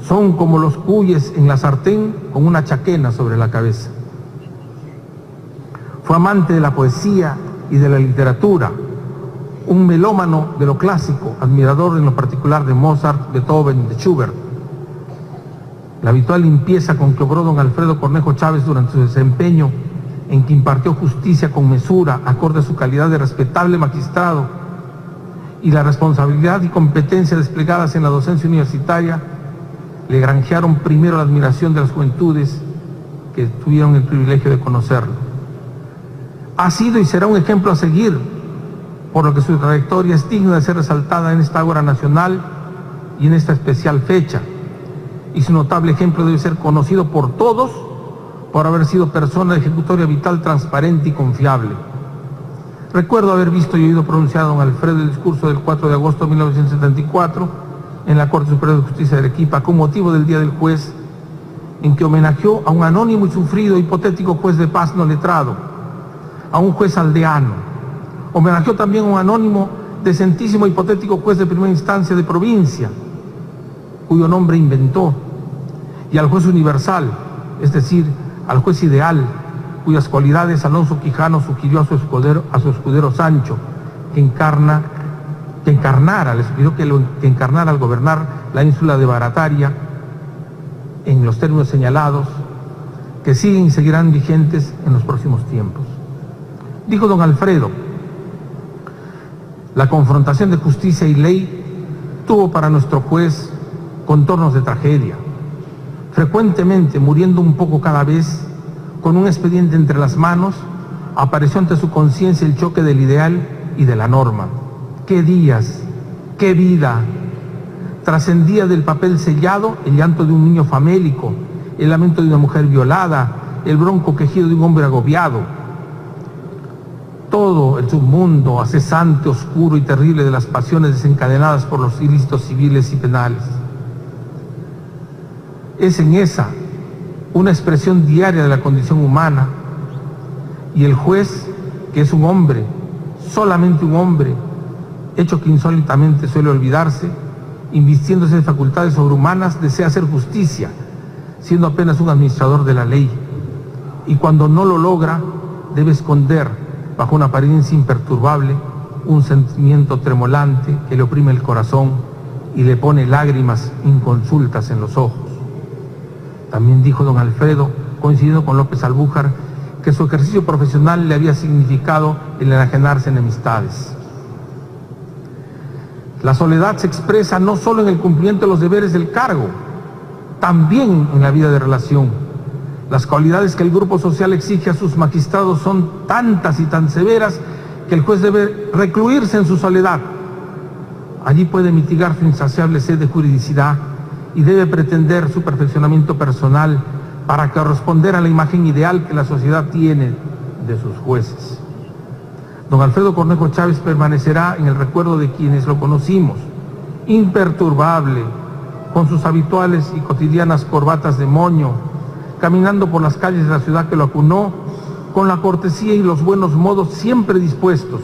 son como los cuyes en la sartén con una chaquena sobre la cabeza. Fue amante de la poesía y de la literatura, un melómano de lo clásico, admirador en lo particular de Mozart, Beethoven y de Schubert. La habitual limpieza con que obró don Alfredo Cornejo Chávez durante su desempeño, en que impartió justicia con mesura, acorde a su calidad de respetable magistrado, y la responsabilidad y competencia desplegadas en la docencia universitaria, le granjearon primero la admiración de las juventudes que tuvieron el privilegio de conocerlo. Ha sido y será un ejemplo a seguir, por lo que su trayectoria es digna de ser resaltada en esta ágora nacional y en esta especial fecha. Y su notable ejemplo debe ser conocido por todos por haber sido persona de ejecutoria vital transparente y confiable. Recuerdo haber visto y oído pronunciar a don Alfredo el discurso del 4 de agosto de 1974 en la Corte Superior de Justicia de Arequipa con motivo del Día del Juez, en que homenajeó a un anónimo y sufrido hipotético juez de paz no letrado, a un juez aldeano. Homenajeó también a un anónimo, decentísimo, hipotético juez de primera instancia de provincia, cuyo nombre inventó, y al juez universal, es decir, al juez ideal, cuyas cualidades Alonso Quijano sugirió a su escudero Sancho, que encarnara al gobernar la ínsula de Barataria en los términos señalados, que siguen y seguirán vigentes en los próximos tiempos. Dijo don Alfredo: la confrontación de justicia y ley tuvo para nuestro juez contornos de tragedia, frecuentemente muriendo un poco cada vez. Con un expediente entre las manos, apareció ante su conciencia el choque del ideal y de la norma. ¡Qué días! ¡Qué vida! Trascendía del papel sellado el llanto de un niño famélico, el lamento de una mujer violada, el bronco quejido de un hombre agobiado. Todo el submundo acesante, oscuro y terrible de las pasiones desencadenadas por los ilícitos civiles y penales. Es en esa una expresión diaria de la condición humana, y el juez, que es un hombre, solamente un hombre, hecho que insólitamente suele olvidarse, invistiéndose de facultades sobrehumanas, desea hacer justicia, siendo apenas un administrador de la ley, y cuando no lo logra, debe esconder bajo una apariencia imperturbable un sentimiento tremolante que le oprime el corazón y le pone lágrimas inconsultas en los ojos. También dijo don Alfredo, coincidiendo con López Albújar, que su ejercicio profesional le había significado el enajenarse enemistades. La soledad se expresa no solo en el cumplimiento de los deberes del cargo, también en la vida de relación. Las cualidades que el grupo social exige a sus magistrados son tantas y tan severas que el juez debe recluirse en su soledad. Allí puede mitigar su insaciable sed de juridicidad y debe pretender su perfeccionamiento personal para corresponder a la imagen ideal que la sociedad tiene de sus jueces. Don Alfredo Cornejo Chávez permanecerá en el recuerdo de quienes lo conocimos, imperturbable, con sus habituales y cotidianas corbatas de moño, caminando por las calles de la ciudad que lo acunó, con la cortesía y los buenos modos siempre dispuestos.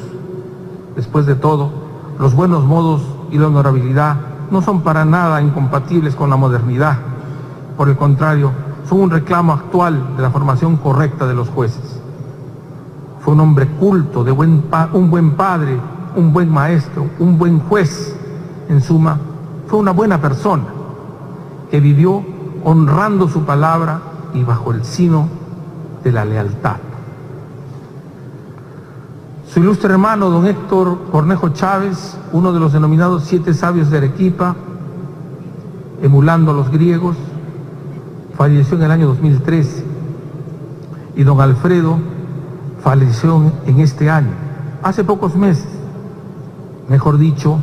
Después de todo, los buenos modos y la honorabilidad no son para nada incompatibles con la modernidad. Por el contrario, son un reclamo actual de la formación correcta de los jueces. Fue un hombre culto, un buen padre, un buen maestro, un buen juez. En suma, fue una buena persona que vivió honrando su palabra y bajo el signo de la lealtad. Su ilustre hermano, don Héctor Cornejo Chávez, uno de los denominados 7 sabios de Arequipa, emulando a los griegos, falleció en el año 2013, y don Alfredo falleció en este año, hace pocos meses. Mejor dicho,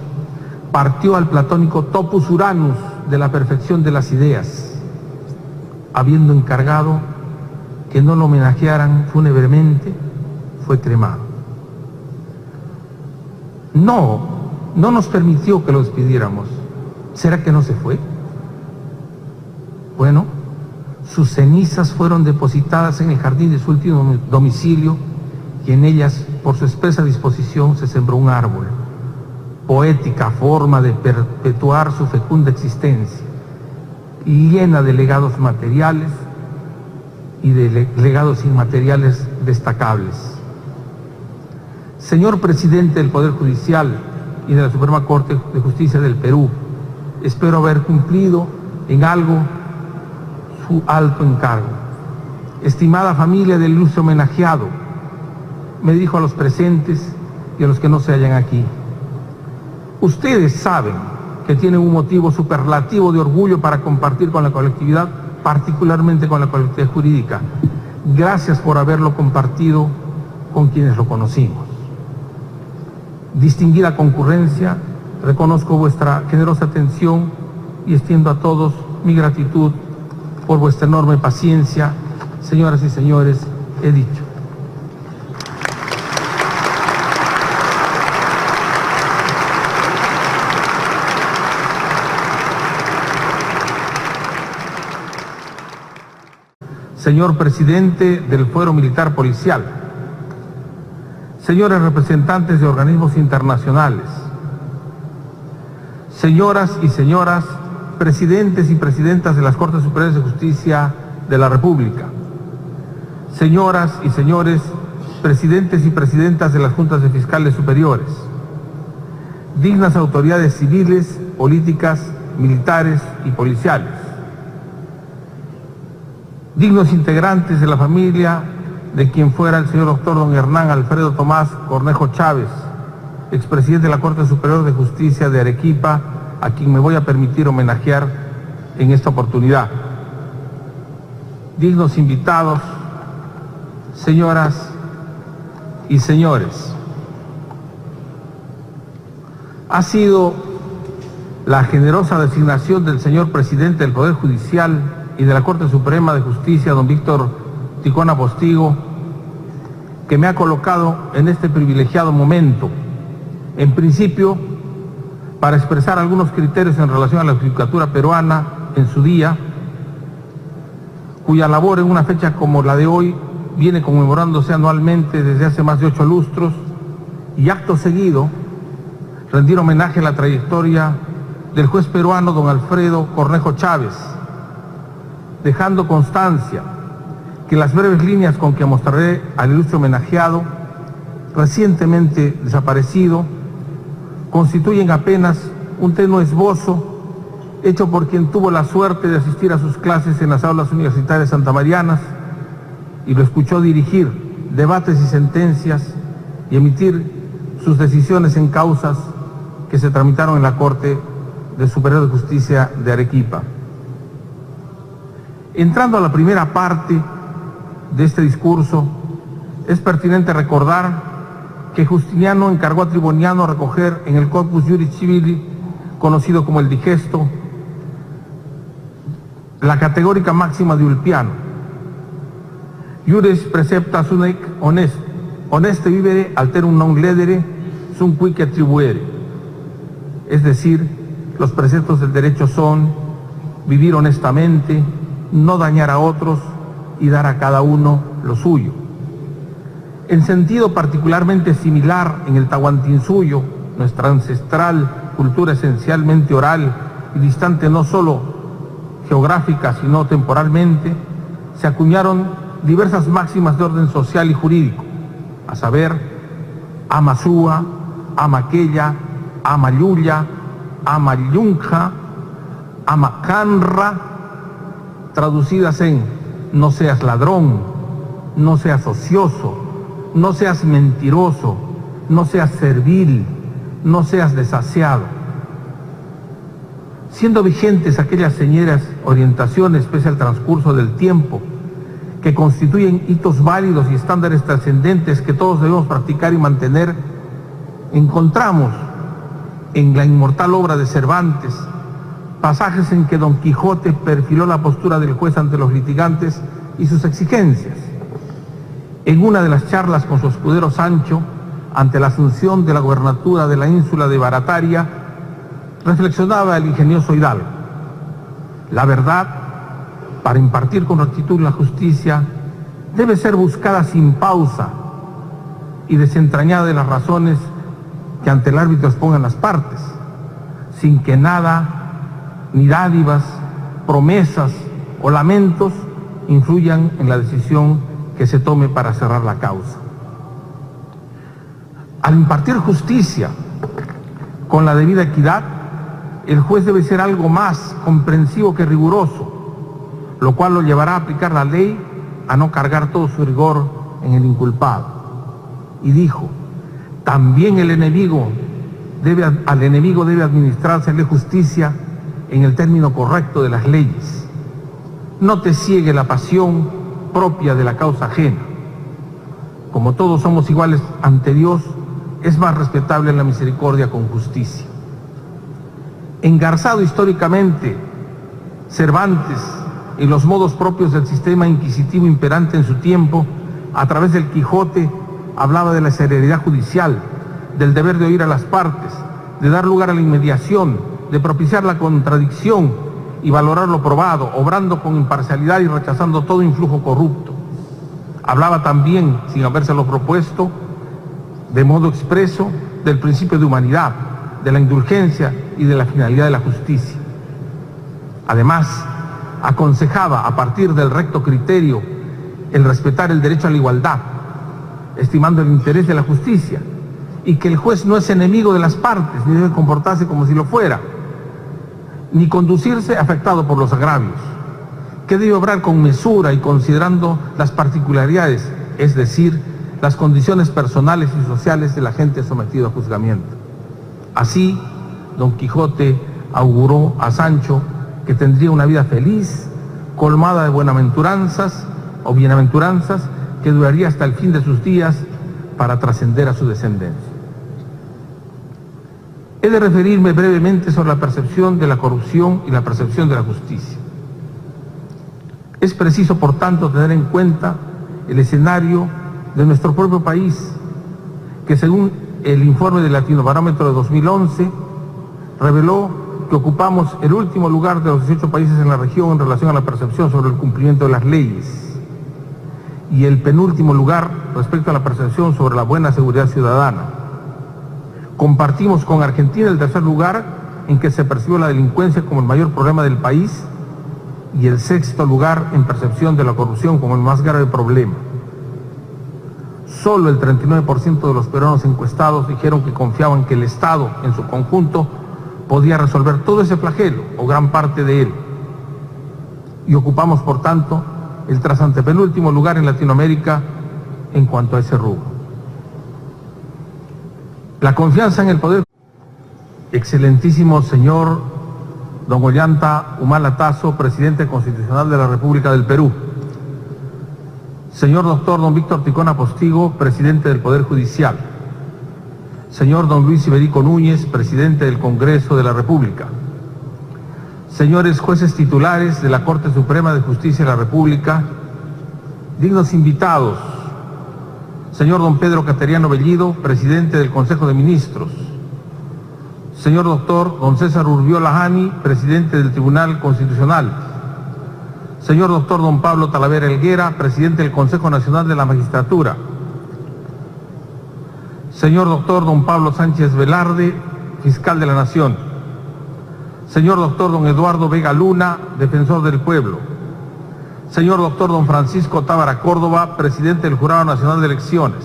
partió al platónico topus uranus de la perfección de las ideas, habiendo encargado que no lo homenajearan fúnebremente, fue cremado. No nos permitió que lo despidiéramos. ¿Será que no se fue? Bueno, sus cenizas fueron depositadas en el jardín de su último domicilio, y en ellas, por su expresa disposición, se sembró un árbol. Poética forma de perpetuar su fecunda existencia, llena de legados materiales y de legados inmateriales destacables. Señor presidente del Poder Judicial y de la Suprema Corte de Justicia del Perú, espero haber cumplido en algo su alto encargo. Estimada familia del ilustre homenajeado, me dirijo a los presentes y a los que no se hallan aquí. Ustedes saben que tienen un motivo superlativo de orgullo para compartir con la colectividad, particularmente con la colectividad jurídica. Gracias por haberlo compartido con quienes lo conocimos. Distinguida concurrencia, reconozco vuestra generosa atención y extiendo a todos mi gratitud por vuestra enorme paciencia. Señoras y señores, he dicho. Señor presidente del Fuero Militar Policial, señores representantes de organismos internacionales, señoras y señoras presidentes y presidentas de las Cortes Superiores de Justicia de la República, señoras y señores presidentes y presidentas de las Juntas de Fiscales Superiores, dignas autoridades civiles, políticas, militares y policiales, dignos integrantes de la familia de quien fuera el señor doctor don Hernán Alfredo Tomás Cornejo Chávez, expresidente de la Corte Superior de Justicia de Arequipa, a quien me voy a permitir homenajear en esta oportunidad. Dignos invitados, señoras y señores, ha sido la generosa designación del señor presidente del Poder Judicial y de la Corte Suprema de Justicia, don Víctor Ticona Postigo, que me ha colocado en este privilegiado momento, en principio, para expresar algunos criterios en relación a la judicatura peruana en su día, cuya labor en una fecha como la de hoy viene conmemorándose anualmente desde hace más de 8 lustros, y acto seguido, rendir homenaje a la trayectoria del juez peruano don Alfredo Cornejo Chávez, dejando constancia que las breves líneas con que mostraré al ilustre homenajeado, recientemente desaparecido, constituyen apenas un tenue esbozo hecho por quien tuvo la suerte de asistir a sus clases en las aulas universitarias santamarianas y lo escuchó dirigir debates y sentencias y emitir sus decisiones en causas que se tramitaron en la Corte Superior de Justicia de Arequipa. Entrando a la primera parte de este discurso, es pertinente recordar que Justiniano encargó a Triboniano recoger en el Corpus Juris Civili, conocido como el Digesto, la categórica máxima de Ulpiano: Iuris precepta sunec honeste vivere alterum non ledere sum quic attribuere. Es decir, los preceptos del derecho son vivir honestamente, no dañar a otros y dar a cada uno lo suyo. En sentido particularmente similar, en el Tahuantinsuyo, nuestra ancestral cultura esencialmente oral y distante no solo geográfica sino temporalmente, se acuñaron diversas máximas de orden social y jurídico, a saber, ama sua, ama aquella, ama yuya, ama yunja, ama canra, traducidas en: no seas ladrón, no seas ocioso, no seas mentiroso, no seas servil, no seas desasiado. Siendo vigentes aquellas señeras orientaciones pese al transcurso del tiempo, que constituyen hitos válidos y estándares trascendentes que todos debemos practicar y mantener, encontramos en la inmortal obra de Cervantes pasajes en que Don Quijote perfiló la postura del juez ante los litigantes y sus exigencias. En una de las charlas con su escudero Sancho, ante la asunción de la gobernatura de la ínsula de Barataria, reflexionaba el ingenioso Hidalgo: la verdad, para impartir con rectitud la justicia, debe ser buscada sin pausa y desentrañada de las razones que ante el árbitro expongan las partes, sin que nada, ni dádivas, promesas o lamentos influyan en la decisión que se tome para cerrar la causa. Al impartir justicia con la debida equidad, el juez debe ser algo más comprensivo que riguroso, lo cual lo llevará a aplicar la ley, a no cargar todo su rigor en el inculpado. Y dijo: también al enemigo debe administrársele justicia en el término correcto de las leyes. No te ciegue la pasión propia de la causa ajena. como todos somos iguales ante Dios, es más respetable la misericordia con justicia. Engarzado históricamente Cervantes en los modos propios del sistema inquisitivo imperante en su tiempo, a través del Quijote hablaba de la celeridad judicial, del deber de oír a las partes, de dar lugar a la inmediación, de propiciar la contradicción y valorar lo probado, obrando con imparcialidad y rechazando todo influjo corrupto. Hablaba también, sin habérselo propuesto, de modo expreso, del principio de humanidad, de la indulgencia y de la finalidad de la justicia. Además, aconsejaba a partir del recto criterio el respetar el derecho a la igualdad, estimando el interés de la justicia, y que el juez no es enemigo de las partes, ni debe comportarse como si lo fuera, ni conducirse afectado por los agravios, que debe obrar con mesura y considerando las particularidades, es decir, las condiciones personales y sociales de la gente sometida a juzgamiento. Así, Don Quijote auguró a Sancho que tendría una vida feliz, colmada de bienaventuranzas, que duraría hasta el fin de sus días para trascender a su descendencia. He de referirme brevemente sobre la percepción de la corrupción y la percepción de la justicia. Es preciso, por tanto, tener en cuenta el escenario de nuestro propio país, que según el informe del Latinobarómetro de 2011, reveló que ocupamos el último lugar de los 18 países en la región en relación a la percepción sobre el cumplimiento de las leyes, y el penúltimo lugar respecto a la percepción sobre la buena seguridad ciudadana. Compartimos con Argentina el tercer lugar en que se percibió la delincuencia como el mayor problema del país y el sexto lugar en percepción de la corrupción como el más grave problema. Solo el 39% de los peruanos encuestados dijeron que confiaban que el Estado en su conjunto podía resolver todo ese flagelo o gran parte de él. Y ocupamos, por tanto, el trasantepenúltimo lugar en Latinoamérica en cuanto a ese rubro. La confianza en el poder. Excelentísimo señor don Ollanta Humala Tasso, presidente constitucional de la República del Perú. Señor doctor don Víctor Ticona Postigo, presidente del Poder Judicial. Señor don Luis Iberico Núñez, presidente del Congreso de la República. Señores jueces titulares de la Corte Suprema de Justicia de la República, dignos invitados, señor don Pedro Cateriano Bellido, presidente del Consejo de Ministros, señor doctor don César Urbiola Jani, presidente del Tribunal Constitucional, señor doctor don Pablo Talavera Helguera, presidente del Consejo Nacional de la Magistratura, señor doctor don Pablo Sánchez Velarde, fiscal de la Nación, señor doctor don Eduardo Vega Luna, defensor del pueblo, señor doctor don Francisco Tábara Córdoba, presidente del Jurado Nacional de Elecciones,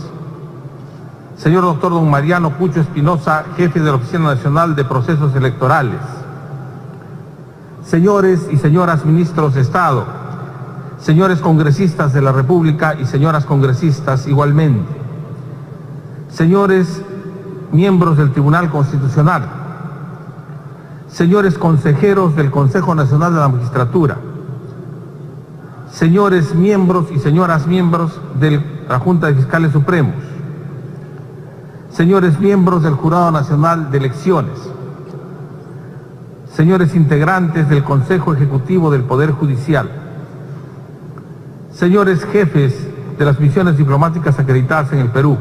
señor doctor don Mariano Pucho Espinosa, jefe de la Oficina Nacional de Procesos Electorales, señores y señoras ministros de Estado, señores congresistas de la República y señoras congresistas igualmente, señores miembros del Tribunal Constitucional, señores consejeros del Consejo Nacional de la Magistratura, señores miembros y señoras miembros de la Junta de Fiscales Supremos, señores miembros del Jurado Nacional de Elecciones, señores integrantes del Consejo Ejecutivo del Poder Judicial, señores jefes de las misiones diplomáticas acreditadas en el Perú,